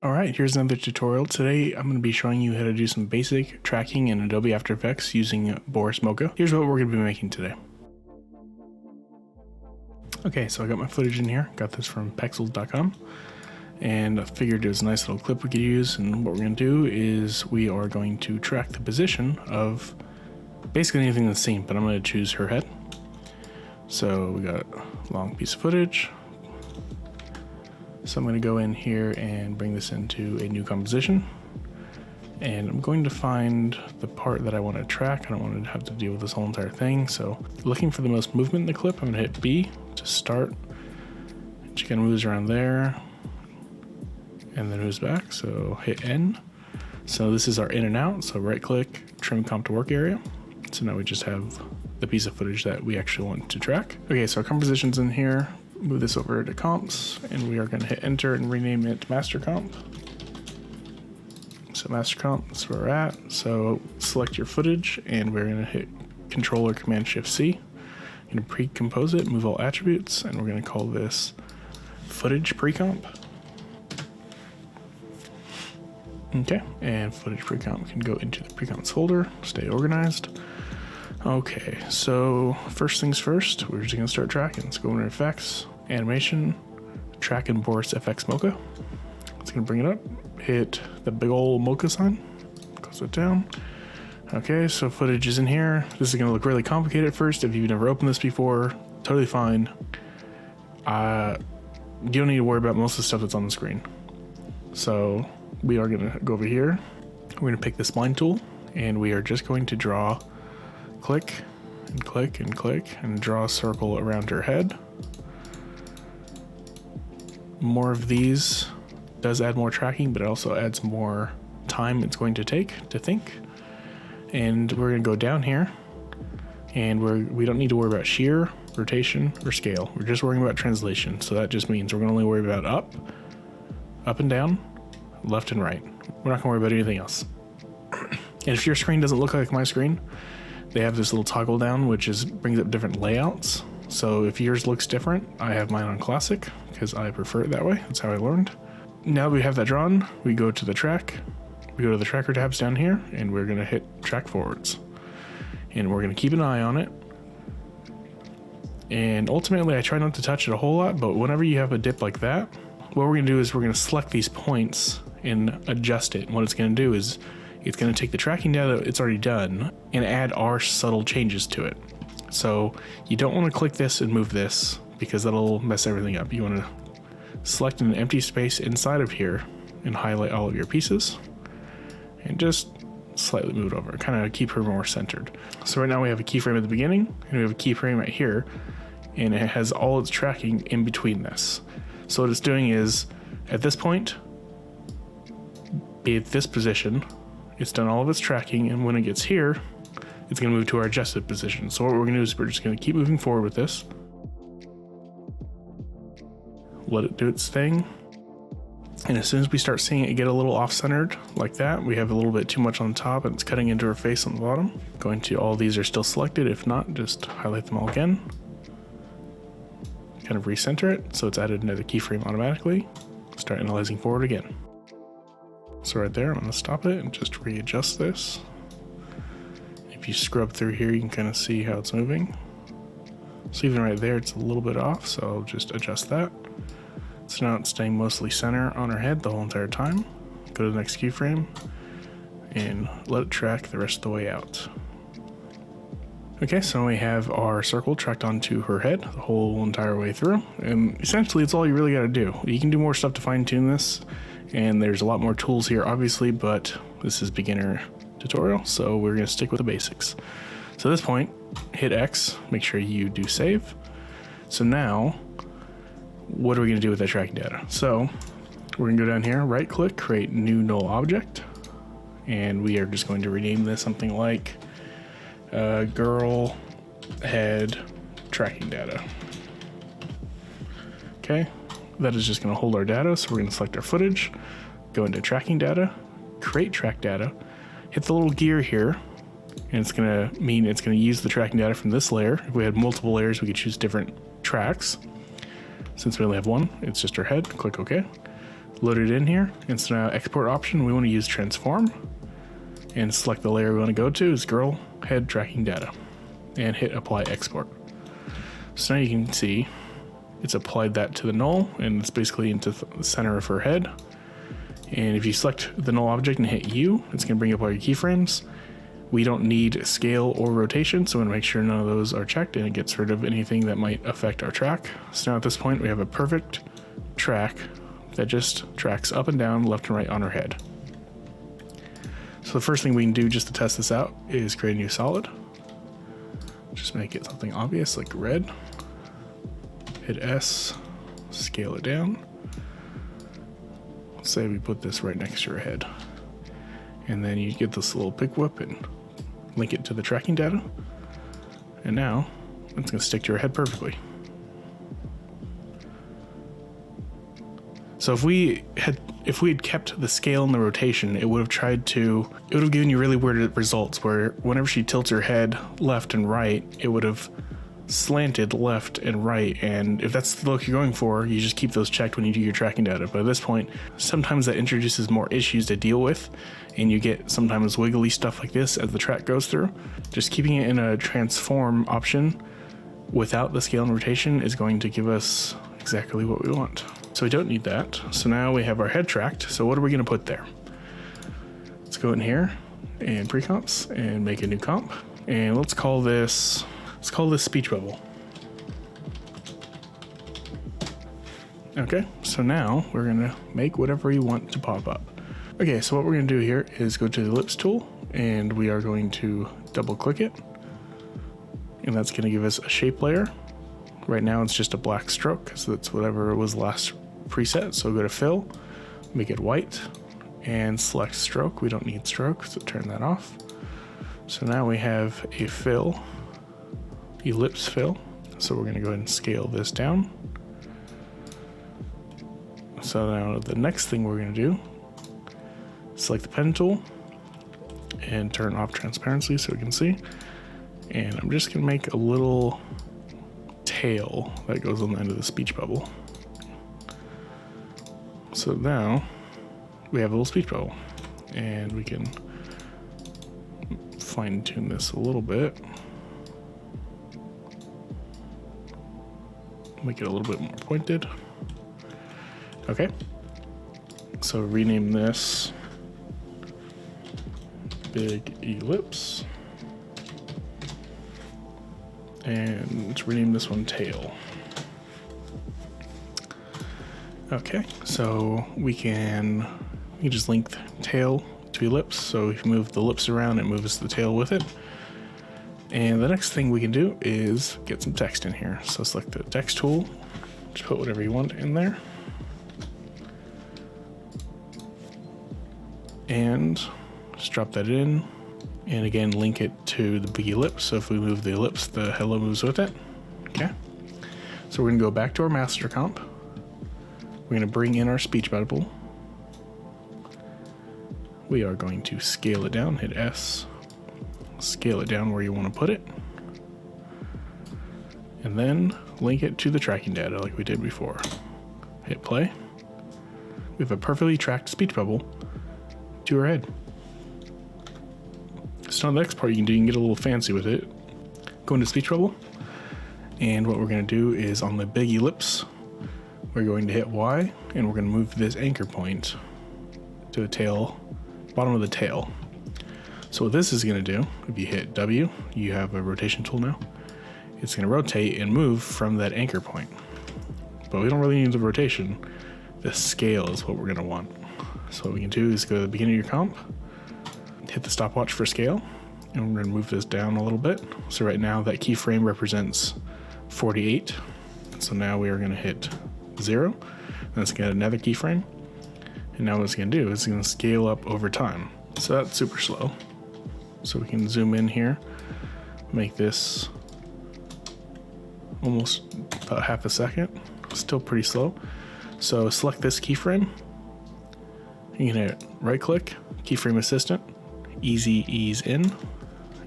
Alright, here's another tutorial. Today I'm going to be showing you how to do some basic tracking in Adobe After Effects using Boris Mocha. Here's what we're going to be making today. Okay, so I got my footage in here. Got this from pexels.com. And I figured it was a nice little clip we could use. And what we're going to do is we are going to track the position of basically anything in the scene, but I'm going to choose her head. So we got a long piece of footage. So I'm going to go in here and bring this into a new composition. And I'm going to find the part that I want to track. I don't want to have to deal with this whole entire thing. So looking for the most movement in the clip, I'm going to hit B to start. She kind of moves around there and then moves back. So hit N. So this is our in and out. So right click, trim comp to work area. So now we just have the piece of footage that we actually want to track. Okay, so our composition's in here. Move this over to comps, and we are going to hit enter and rename it master comp. So master comp, that's where we're at. So select your footage, and we're going to hit Control or Command Shift C. I'm going to pre-compose it, move all attributes, and we're going to call this footage pre-comp. Okay, and footage pre-comp can go into the pre-comps folder, stay organized. Okay, so first things first, we're just gonna start tracking. Let's go into Effects, Animation, Track in Boris FX Mocha. It's gonna bring it up, hit the big old Mocha sign, close it down. Okay, so footage is in here. This is gonna look really complicated at first. If you've never opened this before, totally fine. You don't need to worry about most of the stuff that's on the screen. So we are gonna go over here. We're gonna pick the spline tool, and we are just going to draw click and click and click and draw a circle around her head. More of these does add more tracking, but it also adds more time it's going to take to think. And we're going to go down here, and we don't need to worry about shear, rotation, or scale. We're just worrying about translation. So that just means we're going to only worry about up and down, left and right. We're not going to worry about anything else. And if your screen doesn't look like my screen, they have this little toggle down, which brings up different layouts. So if yours looks different, I have mine on classic because I prefer it that way. That's how I learned. Now that we have that drawn, we go to the track. We go to the tracker tabs down here, and we're going to hit track forwards. And we're going to keep an eye on it. And ultimately, I try not to touch it a whole lot, but whenever you have a dip like that, what we're going to do is we're going to select these points and adjust it. And what it's going to do is it's going to take the tracking data it's already done and add our subtle changes to it. So you don't want to click this and move this because that'll mess everything up. You want to select an empty space inside of here and highlight all of your pieces and just slightly move it over, kind of keep her more centered. So right now we have a keyframe at the beginning and we have a keyframe right here, and it has all its tracking in between this. So what it's doing is at this point, be at this position, it's done all of its tracking, and when it gets here, it's going to move to our adjusted position. So what we're going to do is we're just going to keep moving forward with this. Let it do its thing. And as soon as we start seeing it get a little off-centered like that, we have a little bit too much on the top and it's cutting into her face on the bottom. Going to all these are still selected. If not, just highlight them all again. Kind of recenter it so it's added another keyframe automatically. Start analyzing forward again. So right there, I'm going to stop it and just readjust this. If you scrub through here, you can kind of see how it's moving. So even right there, it's a little bit off, so I'll just adjust that. So now it's staying mostly center on her head the whole entire time. Go to the next keyframe and let it track the rest of the way out. Okay, so we have our circle tracked onto her head the whole entire way through. And essentially, it's all you really got to do. You can do more stuff to fine tune this. And there's a lot more tools here, obviously, but this is beginner tutorial, so we're going to stick with the basics. So at this point, hit X, make sure you do save. So now, what are we going to do with that tracking data? So we're going to go down here, right click, create new null object, and we are just going to rename this something like girl head tracking data. Okay. That is just going to hold our data, so we're going to select our footage, go into tracking data, create track data, hit the little gear here, and it's going to mean it's going to use the tracking data from this layer. If we had multiple layers, we could choose different tracks. Since we only have one, it's just our head. Click OK. load it in here. And so now export option, we want to use transform and select the layer we want to go to is girl head tracking data and hit apply export. So now you can see it's applied that to the null and it's basically into the center of her head. And if you select the null object and hit U, it's going to bring up all your keyframes. We don't need scale or rotation, so we want to make sure none of those are checked and it gets rid of anything that might affect our track. So now at this point we have a perfect track that just tracks up and down, left and right on her head. So the first thing we can do just to test this out is create a new solid. Just make it something obvious like red. Hit S, scale it down. Let's say we put this right next to her head. And then you get this little pick whip and link it to the tracking data. And now it's going to stick to her head perfectly. So if we had kept the scale and the rotation, it would have given you really weird results where whenever she tilts her head left and right, it would have slanted left and right. And if that's the look you're going for, you just keep those checked when you do your tracking data. But at this point, sometimes that introduces more issues to deal with, and you get sometimes wiggly stuff like this as the track goes through. Just keeping it in a transform option without the scale and rotation is going to give us exactly what we want. So we don't need that. So now we have our head tracked. So what are we going to put there? Let's go in here and pre-comps and make a new comp. And let's call this speech bubble. Okay, so now we're going to make whatever you want to pop up. Okay, so what we're going to do here is go to the ellipse tool and we are going to double click it. And that's going to give us a shape layer. Right now it's just a black stroke, so that's whatever was last preset. So go to fill, make it white, and select stroke. We don't need stroke, so turn that off. So now we have a fill, ellipse fill. So we're going to go ahead and scale this down. So now the next thing we're going to do, select the pen tool and turn off transparency so we can see. And I'm just going to make a little tail that goes on the end of the speech bubble. So now we have a little speech bubble and we can fine tune this a little bit. Make it a little bit more pointed. Okay. So rename this big ellipse. And let's rename this one tail. Okay, so we can just link tail to ellipse. So if you move the ellipse around, it moves the tail with it. And the next thing we can do is get some text in here. So select the text tool, just put whatever you want in there. And just drop that in. And again, link it to the big ellipse. So if we move the ellipse, the hello moves with it. Okay. So we're gonna go back to our master comp. We're gonna bring in our speech bubble. We are going to scale it down, hit S, scale it down where you wanna put it. And then link it to the tracking data like we did before. Hit play. We have a perfectly tracked speech bubble to our head. So now the next part you can get a little fancy with it. Go into speech bubble, and what we're going to do is on the big ellipse, we're going to hit Y, and we're going to move this anchor point to the tail, bottom of the tail. So what this is going to do, if you hit W, you have a rotation tool now. It's going to rotate and move from that anchor point. But we don't really need the rotation. The scale is what we're going to want. So what we can do is go to the beginning of your comp, hit the stopwatch for scale, and we're going to move this down a little bit. So right now that keyframe represents 48. So now we are going to hit 0. And it's going to get another keyframe. And now what it's going to do is it's going to scale up over time. So that's super slow. So we can zoom in here, make this almost about half a second. Still pretty slow. So select this keyframe. You can hit right click, keyframe assistant, easy ease in,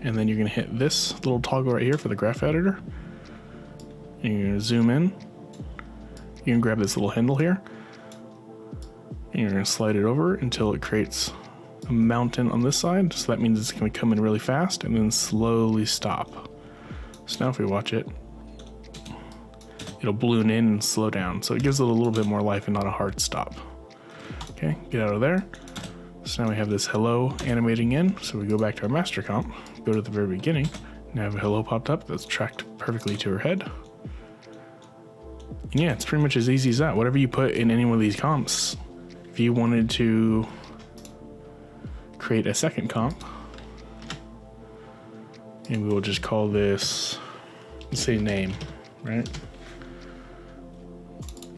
and then you're going to hit this little toggle right here for the graph editor. And you're going to zoom in. You can grab this little handle here, And you're going to slide it over until it creates a mountain on this side. So that means it's going to come in really fast and then slowly stop. So now if we watch it, it'll balloon in and slow down. So it gives it a little bit more life and not a hard stop. Okay, get out of there. So now we have this hello animating in. So we go back to our master comp, go to the very beginning. Now have a hello popped up that's tracked perfectly to her head. And yeah, it's pretty much as easy as that. Whatever you put in any one of these comps, if you wanted to create a second comp, and we will just call this, let's say name, right?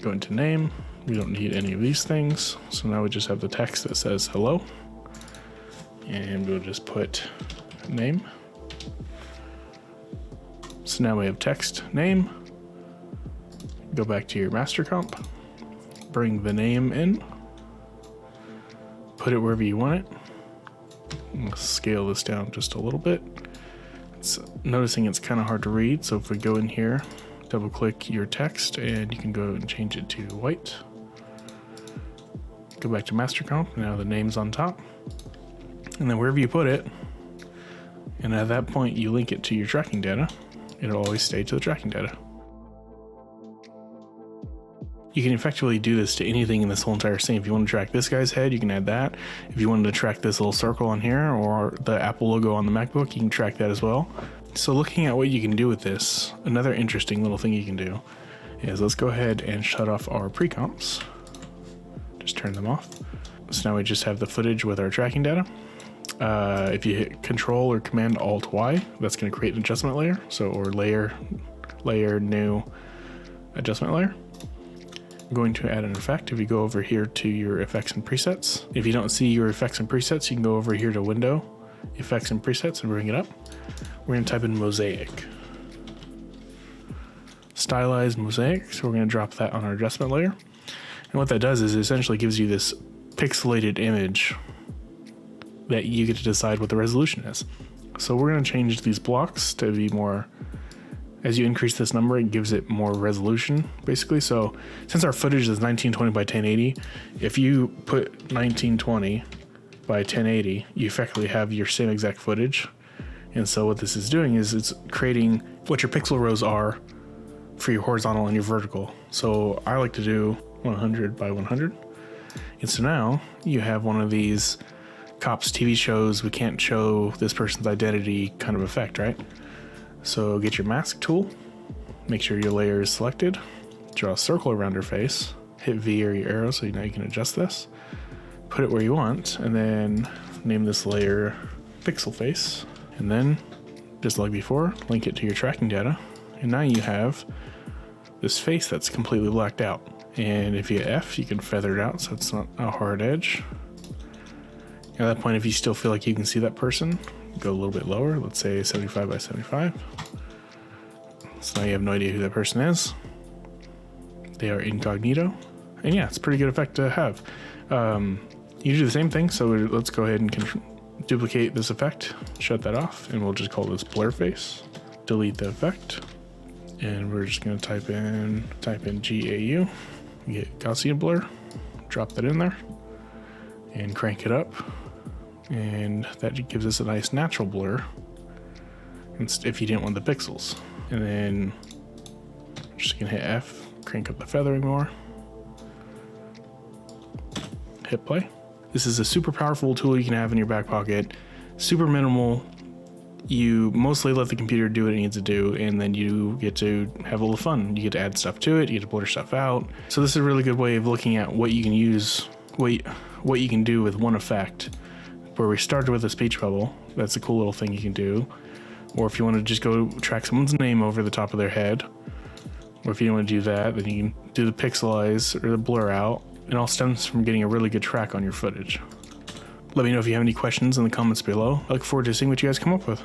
Go into name. We don't need any of these things. So now we just have the text that says hello. And we'll just put name. So now we have text name. Go back to your master comp. Bring the name in. Put it wherever you want it. I'll scale this down just a little bit. Noticing it's kind of hard to read. So if we go in here, double click your text and you can go and change it to white. Go back to master comp. Now the name's on top. And then wherever you put it, and at that point you link it to your tracking data, it'll always stay to the tracking data. You can effectively do this to anything in this whole entire scene. If you want to track this guy's head, you can add that. If you wanted to track this little circle on here or the Apple logo on the MacBook, you can track that as well. So looking at what you can do with this, another interesting little thing you can do is let's go ahead and shut off our pre-comps. Just turn them off. So now we just have the footage with our tracking data. If you hit Control or Command Alt Y, that's going to create an adjustment layer. So, or layer, new adjustment layer. I'm going to add an effect. If you go over here to your effects and presets, if you don't see your effects and presets, you can go over here to Window, Effects and Presets, and bring it up. We're going to type in mosaic. Stylized mosaic. So we're going to drop that on our adjustment layer. And what that does is it essentially gives you this pixelated image that you get to decide what the resolution is. So we're going to change these blocks to be more, as you increase this number, it gives it more resolution, basically. So since our footage is 1920 by 1080, if you put 1920 by 1080, you effectively have your same exact footage. And so what this is doing is it's creating what your pixel rows are for your horizontal and your vertical. So I like to do 100 by 100. And so now you have one of these cops TV shows, we can't show this person's identity kind of effect, right? So get your mask tool, make sure your layer is selected, draw a circle around her face, hit V or your arrow so now you can adjust this, put it where you want, and then name this layer pixel face, and then just like before, link it to your tracking data, and now you have this face that's completely blacked out. And if you hit F, you can feather it out so it's not a hard edge. At that point, if you still feel like you can see that person, go a little bit lower, let's say 75 by 75. So now you have no idea who that person is. They are incognito. And yeah, it's a pretty good effect to have. You do the same thing, so let's go ahead and duplicate this effect, shut that off, and we'll just call this blur face. Delete the effect. And we're just gonna type in GAU, get Gaussian blur, drop that in there, and crank it up. And that gives us a nice natural blur if you didn't want the pixels. And then just gonna hit F, crank up the feathering more, hit play. This is a super powerful tool you can have in your back pocket, super minimal. You mostly let the computer do what it needs to do, and then you get to have a little fun. You get to add stuff to it, you get to blur stuff out. So this is a really good way of looking at what you can use, what you can do with one effect. Where we started with a speech bubble, that's a cool little thing you can do. Or if you want to just go track someone's name over the top of their head, or if you don't want to do that, then you can do the pixelize or the blur out. It all stems from getting a really good track on your footage. Let me know if you have any questions in the comments below. I look forward to seeing what you guys come up with.